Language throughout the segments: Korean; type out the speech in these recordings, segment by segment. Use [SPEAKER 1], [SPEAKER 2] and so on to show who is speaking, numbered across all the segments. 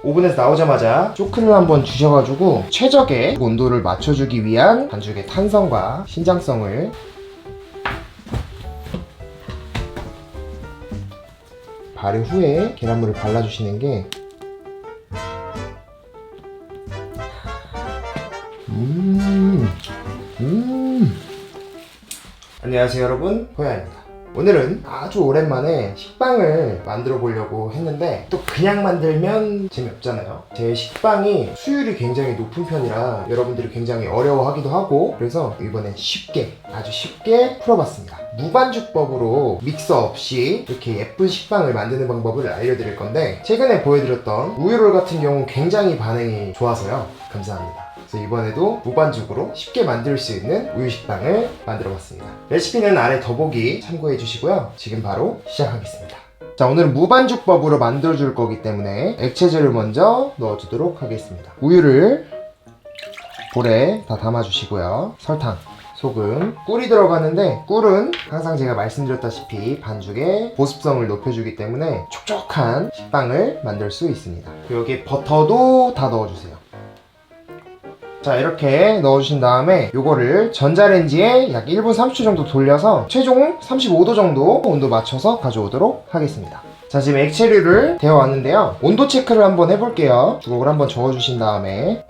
[SPEAKER 1] 오븐에서 나오자마자 쇼크를 한번 주셔가지고 최적의 온도를 맞춰주기 위한 반죽의 탄성과 신장성을 발효 후에 계란물을 발라주시는 게 안녕하세요 여러분, 호야입니다. 오늘은 아주 오랜만에 식빵을 만들어 보려고 했는데 또 그냥 만들면 재미없잖아요. 제 식빵이 수율이 굉장히 높은 편이라 여러분들이 굉장히 어려워하기도 하고, 그래서 이번엔 아주 쉽게 풀어봤습니다. 무반죽법으로 믹서 없이 이렇게 예쁜 식빵을 만드는 방법을 알려드릴 건데, 최근에 보여드렸던 우유롤 같은 경우 굉장히 반응이 좋아서요. 감사합니다. 그래서 이번에도 무반죽으로 쉽게 만들 수 있는 우유식빵을 만들어봤습니다. 레시피는 아래 더보기 참고해 주시고요. 지금 바로 시작하겠습니다. 자, 오늘은 무반죽법으로 만들어줄 거기 때문에 액체제를 먼저 넣어주도록 하겠습니다. 우유를 볼에 다 담아주시고요. 설탕, 소금, 꿀이 들어가는데, 꿀은 항상 제가 말씀드렸다시피 반죽의 보습성을 높여주기 때문에 촉촉한 식빵을 만들 수 있습니다. 여기에 버터도 다 넣어주세요. 자, 이렇게 넣어주신 다음에 요거를 전자레인지에 약 1분 30초 정도 돌려서 최종 35도 정도 온도 맞춰서 가져오도록 하겠습니다. 자, 지금 액체류를 데워왔는데요, 온도 체크를 한번 해볼게요. 주걱을 한번 저어주신 다음에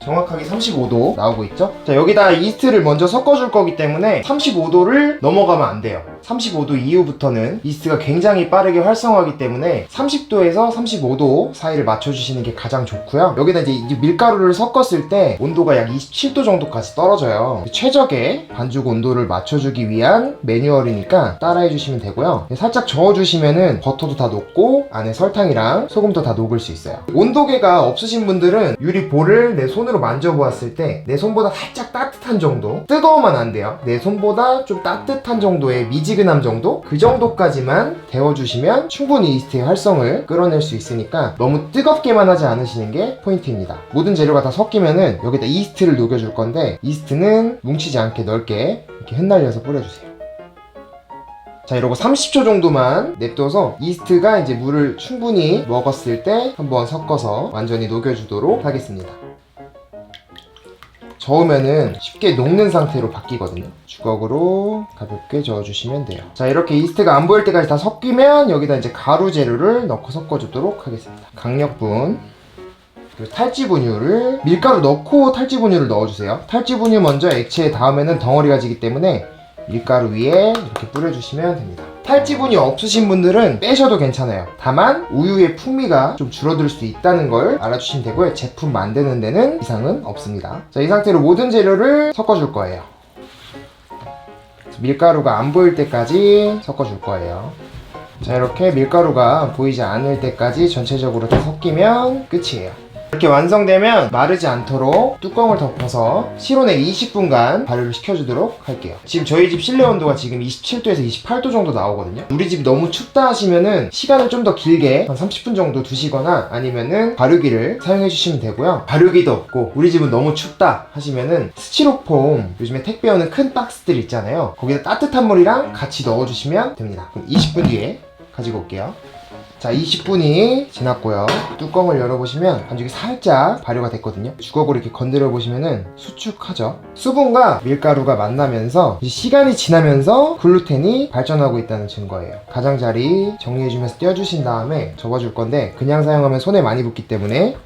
[SPEAKER 1] 정확하게 35도 나오고 있죠? 자, 여기다 이스트를 먼저 섞어줄 거기 때문에 35도를 넘어가면 안 돼요. 35도 이후부터는 이스트가 굉장히 빠르게 활성화하기 때문에 30도에서 35도 사이를 맞춰주시는 게 가장 좋고요. 여기다 이제 밀가루를 섞었을 때 온도가 약 27도 정도까지 떨어져요. 최적의 반죽 온도를 맞춰주기 위한 매뉴얼이니까 따라해 주시면 되고요. 살짝 저어주시면은 버터도 다 녹고 안에 설탕이랑 소금도 다 녹을 수 있어요. 온도계가 없으신 분들은 유리볼을 내 손으로 만져보았을 때 내 손보다 살짝 따뜻한 정도, 뜨거우면 안 돼요. 내 손보다 좀 따뜻한 정도의 미지근함 정도? 그 정도까지만 데워주시면 충분히 이스트의 활성을 끌어낼 수 있으니까 너무 뜨겁게만 하지 않으시는 게 포인트입니다. 모든 재료가 다 섞이면은 여기다 이스트를 녹여줄 건데, 이스트는 뭉치지 않게 넓게 이렇게 흩날려서 뿌려주세요. 자, 이러고 30초 정도만 냅둬서 이스트가 이제 물을 충분히 먹었을 때 한번 섞어서 완전히 녹여주도록 하겠습니다. 저으면은 쉽게 녹는 상태로 바뀌거든요. 주걱으로 가볍게 저어주시면 돼요. 자, 이렇게 이스트가 안 보일 때까지 다 섞이면 여기다 이제 가루 재료를 넣고 섞어주도록 하겠습니다. 강력분, 그리고 탈지분유를, 밀가루 넣고 탈지분유를 넣어주세요. 탈지분유 먼저 액체에 닿으면은 덩어리가 지기 때문에 밀가루 위에 이렇게 뿌려주시면 됩니다. 탈지분이 없으신 분들은 빼셔도 괜찮아요. 다만 우유의 풍미가 좀 줄어들 수 있다는 걸 알아주시면 되고요. 제품 만드는 데는 이상은 없습니다. 자, 이 상태로 모든 재료를 섞어줄 거예요. 밀가루가 안 보일 때까지 섞어줄 거예요. 자, 이렇게 밀가루가 보이지 않을 때까지 전체적으로 다 섞이면 끝이에요. 이렇게 완성되면 마르지 않도록 뚜껑을 덮어서 실온에 20분간 발효를 시켜주도록 할게요. 지금 저희 집 실내 온도가 지금 27도에서 28도 정도 나오거든요. 우리 집이 너무 춥다 하시면은 시간을 좀 더 길게 한 30분 정도 두시거나 아니면은 발효기를 사용해 주시면 되고요. 발효기도 없고 우리 집은 너무 춥다 하시면은 스티로폼, 요즘에 택배 오는 큰 박스들 있잖아요. 거기다 따뜻한 물이랑 같이 넣어주시면 됩니다. 그럼 20분 뒤에 가지고 올게요. 자, 20분이 지났고요. 뚜껑을 열어보시면 반죽이 살짝 발효가 됐거든요. 주걱으로 이렇게 건드려 보시면은 수축하죠. 수분과 밀가루가 만나면서 시간이 지나면서 글루텐이 발전하고 있다는 증거예요. 가장자리 정리해주면서 떼어주신 다음에 접어줄 건데, 그냥 사용하면 손에 많이 붙기 때문에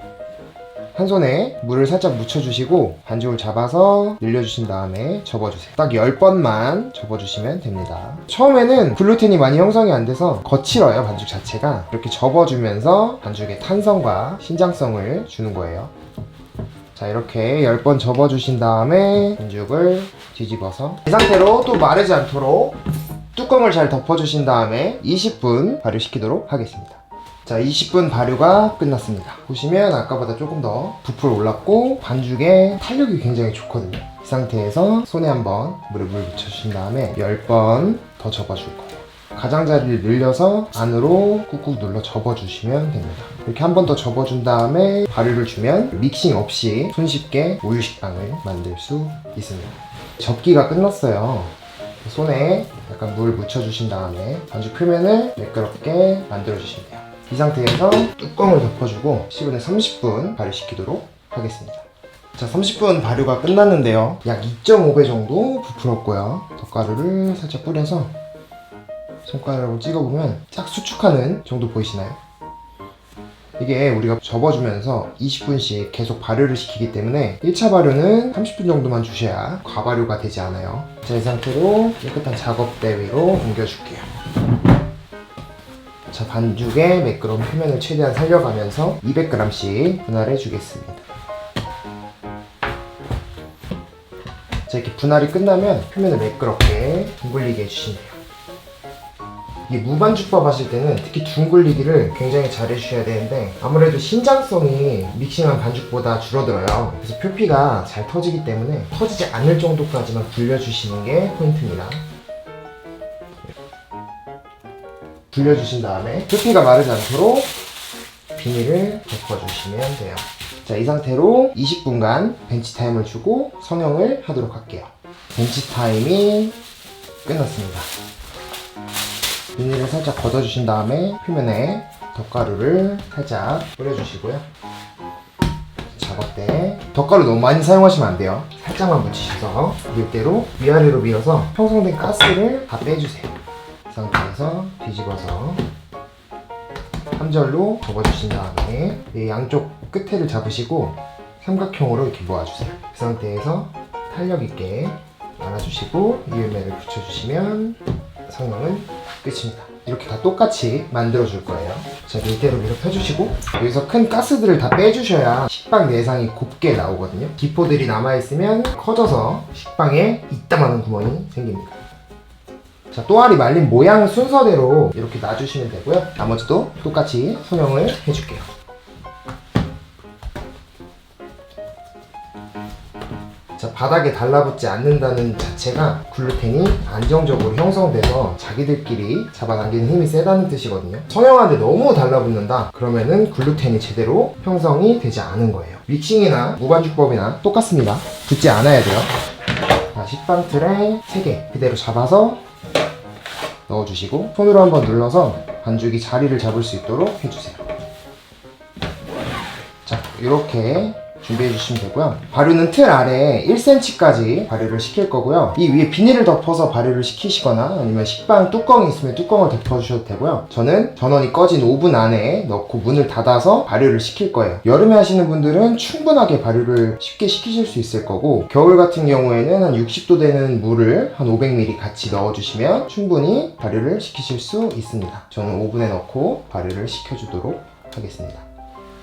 [SPEAKER 1] 한 손에 물을 살짝 묻혀주시고 반죽을 잡아서 늘려주신 다음에 접어주세요. 딱 10번만 접어주시면 됩니다. 처음에는 글루텐이 많이 형성이 안 돼서 거칠어요, 반죽 자체가. 이렇게 접어주면서 반죽의 탄성과 신장성을 주는 거예요. 자, 이렇게 10번 접어주신 다음에 반죽을 뒤집어서 이 상태로 또 마르지 않도록 뚜껑을 잘 덮어주신 다음에 20분 발효시키도록 하겠습니다. 자, 20분 발효가 끝났습니다. 보시면 아까보다 조금 더 부풀어 올랐고 반죽의 탄력이 굉장히 좋거든요. 이 상태에서 손에 한번 물에 물 묻혀주신 다음에 10번 더 접어줄 거예요. 가장자리를 늘려서 안으로 꾹꾹 눌러 접어주시면 됩니다. 이렇게 한 번 더 접어준 다음에 발효를 주면 믹싱 없이 손쉽게 우유식빵을 만들 수 있습니다. 접기가 끝났어요. 손에 약간 물 묻혀주신 다음에 반죽 표면을 매끄럽게 만들어주시면 돼요. 이 상태에서 뚜껑을 덮어주고 10분에서 30분 발효시키도록 하겠습니다. 자, 30분 발효가 끝났는데요. 약 2.5배 정도 부풀었고요. 덧가루를 살짝 뿌려서 손가락으로 찍어보면 쫙 수축하는 정도 보이시나요? 이게 우리가 접어주면서 20분씩 계속 발효를 시키기 때문에 1차 발효는 30분 정도만 주셔야 과발효가 되지 않아요. 자, 이 상태로 깨끗한 작업대 위로 옮겨줄게요. 자, 반죽의 매끄러운 표면을 최대한 살려가면서 200g씩 분할해 주겠습니다. 자, 이렇게 분할이 끝나면 표면을 매끄럽게 둥글리게 해주시면 돼요. 이게 무반죽밥 하실 때는 특히 둥글리기를 굉장히 잘 해주셔야 되는데 아무래도 신장성이 믹싱한 반죽보다 줄어들어요. 그래서 표피가 잘 터지기 때문에 터지지 않을 정도까지만 굴려주시는 게 포인트입니다. 굴려주신 다음에 표피가 마르지 않도록 비닐을 덮어주시면 돼요. 자, 이 상태로 20분간 벤치 타임을 주고 성형을 하도록 할게요. 벤치 타임이 끝났습니다. 비닐을 살짝 걷어주신 다음에 표면에 덧가루를 살짝 뿌려주시고요. 작업대 덧가루 너무 많이 사용하시면 안 돼요. 살짝만 묻히셔서 밀대로 위아래로 밀어서 형성된 가스를 다 빼주세요. 이 상태에서 뒤집어서 함절로 접어주신 다음에 이 양쪽 끝에를 잡으시고 삼각형으로 이렇게 모아주세요. 그 상태에서 탄력 있게 말아주시고 이을매를 붙여주시면 성형은 끝입니다. 이렇게 다 똑같이 만들어줄 거예요. 자, 밀대로 밀어 펴주시고 여기서 큰 가스들을 다 빼주셔야 식빵 내상이 곱게 나오거든요. 기포들이 남아있으면 커져서 식빵에 이따만한 구멍이 생깁니다. 자, 또아리 말린 모양 순서대로 이렇게 놔주시면 되고요. 나머지도 똑같이 성형을 해줄게요. 자, 바닥에 달라붙지 않는다는 자체가 글루텐이 안정적으로 형성돼서 자기들끼리 잡아당기는 힘이 세다는 뜻이거든요. 성형하는데 너무 달라붙는다 그러면은 글루텐이 제대로 형성이 되지 않은 거예요. 믹싱이나 무반죽법이나 똑같습니다. 붙지 않아야 돼요. 자, 식빵 틀에 3개 그대로 잡아서 넣어주시고 손으로 한번 눌러서 반죽이 자리를 잡을 수 있도록 해주세요. 자, 이렇게 준비해 주시면 되고요. 발효는 틀 아래 1cm까지 발효를 시킬 거고요. 이 위에 비닐을 덮어서 발효를 시키시거나 아니면 식빵 뚜껑이 있으면 뚜껑을 덮어 주셔도 되고요. 저는 전원이 꺼진 오븐 안에 넣고 문을 닫아서 발효를 시킬 거예요. 여름에 하시는 분들은 충분하게 발효를 쉽게 시키실 수 있을 거고 겨울 같은 경우에는 한 60도 되는 물을 한 500ml 같이 넣어 주시면 충분히 발효를 시키실 수 있습니다. 저는 오븐에 넣고 발효를 시켜주도록 하겠습니다.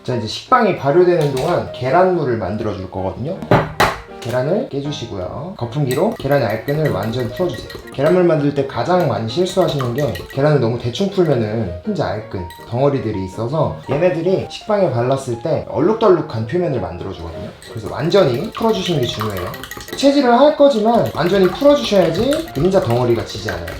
[SPEAKER 1] 자, 이제 식빵이 발효되는 동안 계란물을 만들어 줄 거거든요. 계란을 깨주시고요. 거품기로 계란의 알끈을 완전히 풀어주세요. 계란물 만들 때 가장 많이 실수하시는 게 계란을 너무 대충 풀면은 흰자 알끈, 덩어리들이 있어서 얘네들이 식빵에 발랐을 때 얼룩덜룩한 표면을 만들어 주거든요. 그래서 완전히 풀어주시는 게 중요해요. 채질을 할 거지만 완전히 풀어주셔야지 그 흰자 덩어리가 지지 않아요.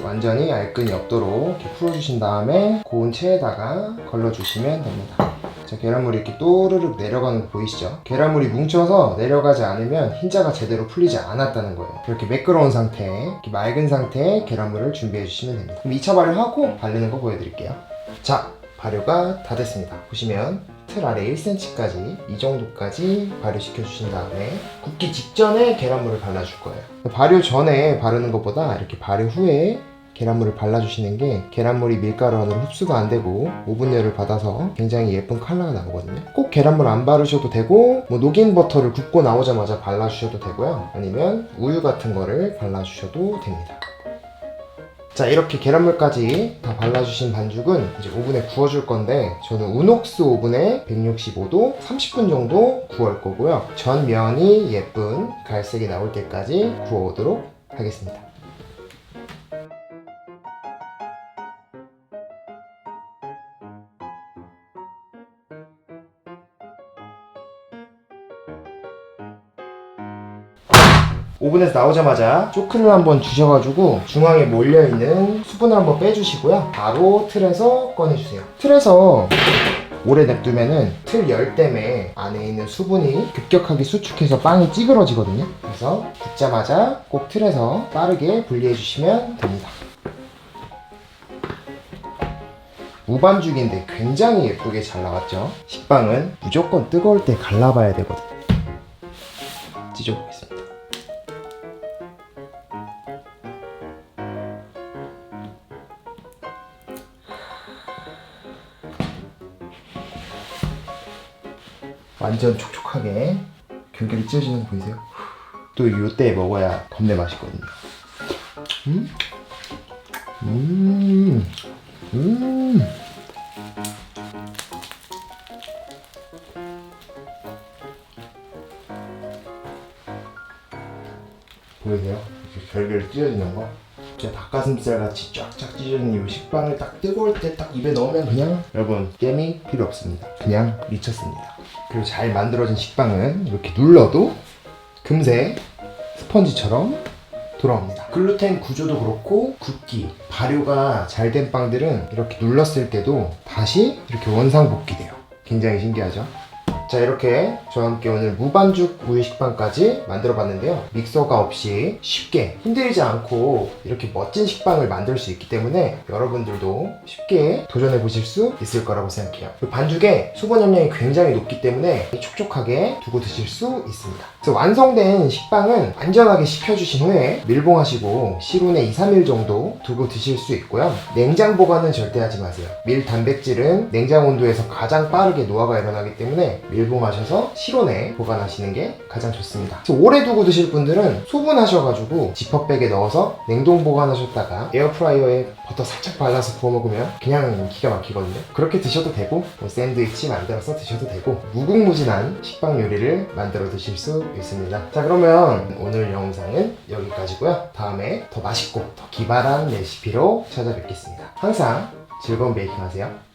[SPEAKER 1] 완전히 알끈이 없도록 이렇게 풀어주신 다음에 고운 체에다가 걸러주시면 됩니다. 자, 계란물이 이렇게 또르륵 내려가는 거 보이시죠? 계란물이 뭉쳐서 내려가지 않으면 흰자가 제대로 풀리지 않았다는 거예요. 이렇게 매끄러운 상태, 이렇게 맑은 상태의 계란물을 준비해 주시면 됩니다. 그럼 2차 발효하고 바르는 거 보여드릴게요. 자, 발효가 다 됐습니다. 보시면 틀 아래 1cm까지 이 정도까지 발효시켜 주신 다음에 굽기 직전에 계란물을 발라줄 거예요. 발효 전에 바르는 것보다 이렇게 발효 후에 계란물을 발라주시는 게 계란물이 밀가루 안으로 흡수가 안 되고 오븐열을 받아서 굉장히 예쁜 컬러가 나오거든요. 꼭 계란물 안 바르셔도 되고 뭐 녹인 버터를 굽고 나오자마자 발라주셔도 되고요. 아니면 우유 같은 거를 발라주셔도 됩니다. 자, 이렇게 계란물까지 다 발라주신 반죽은 이제 오븐에 구워줄 건데 저는 우녹스 오븐에 165도 30분 정도 구울 거고요. 전면이 예쁜 갈색이 나올 때까지 구워오도록 하겠습니다. 오븐에서 나오자마자 초크를 한번 주셔가지고 중앙에 몰려있는 수분을 한번 빼주시고요. 바로 틀에서 꺼내주세요. 틀에서 오래 냅두면은 틀 열 때문에 안에 있는 수분이 급격하게 수축해서 빵이 찌그러지거든요. 그래서 굽자마자 꼭 틀에서 빠르게 분리해 주시면 됩니다. 무반죽인데 굉장히 예쁘게 잘 나왔죠. 식빵은 무조건 뜨거울 때 갈라봐야 되거든요. 찢어보겠습니다. 완전 촉촉하게 결결이 찢어지는 거 보이세요? 또 요때 먹어야 겁내 맛있거든요. 보이세요? 이렇게 결결 찢어지는 거? 진짜 닭가슴살 같이 쫙쫙 찢어지는 이 식빵을 딱 뜨거울 때 딱 입에 넣으면 그냥 여러분 게임이 필요 없습니다. 그냥 미쳤습니다. 그리고 잘 만들어진 식빵은 이렇게 눌러도 금세 스펀지처럼 돌아옵니다. 글루텐 구조도 그렇고 굵기, 발효가 잘 된 빵들은 이렇게 눌렀을 때도 다시 이렇게 원상복귀돼요. 굉장히 신기하죠? 자, 이렇게 저와 함께 오늘 무반죽 우유 식빵까지 만들어 봤는데요. 믹서가 없이 쉽게 힘들지 않고 이렇게 멋진 식빵을 만들 수 있기 때문에 여러분들도 쉽게 도전해 보실 수 있을 거라고 생각해요. 반죽에 수분 함량이 굉장히 높기 때문에 촉촉하게 두고 드실 수 있습니다. 그래서 완성된 식빵은 안전하게 식혀주신 후에 밀봉하시고 실온에 2-3일 정도 두고 드실 수 있고요. 냉장 보관은 절대 하지 마세요. 밀 단백질은 냉장 온도에서 가장 빠르게 노화가 일어나기 때문에 밀봉하셔서 실온에 보관하시는 게 가장 좋습니다. 그래서 오래 두고 드실 분들은 소분하셔가지고 지퍼백에 넣어서 냉동 보관하셨다가 에어프라이어에 버터 살짝 발라서 구워 먹으면 그냥 기가 막히거든요. 그렇게 드셔도 되고 뭐 샌드위치 만들어서 드셔도 되고 무궁무진한 식빵 요리를 만들어 드실 수 있습니다. 자, 그러면 오늘 영상은 여기까지고요. 다음에 더 맛있고 더 기발한 레시피로 찾아뵙겠습니다. 항상 즐거운 베이킹 하세요.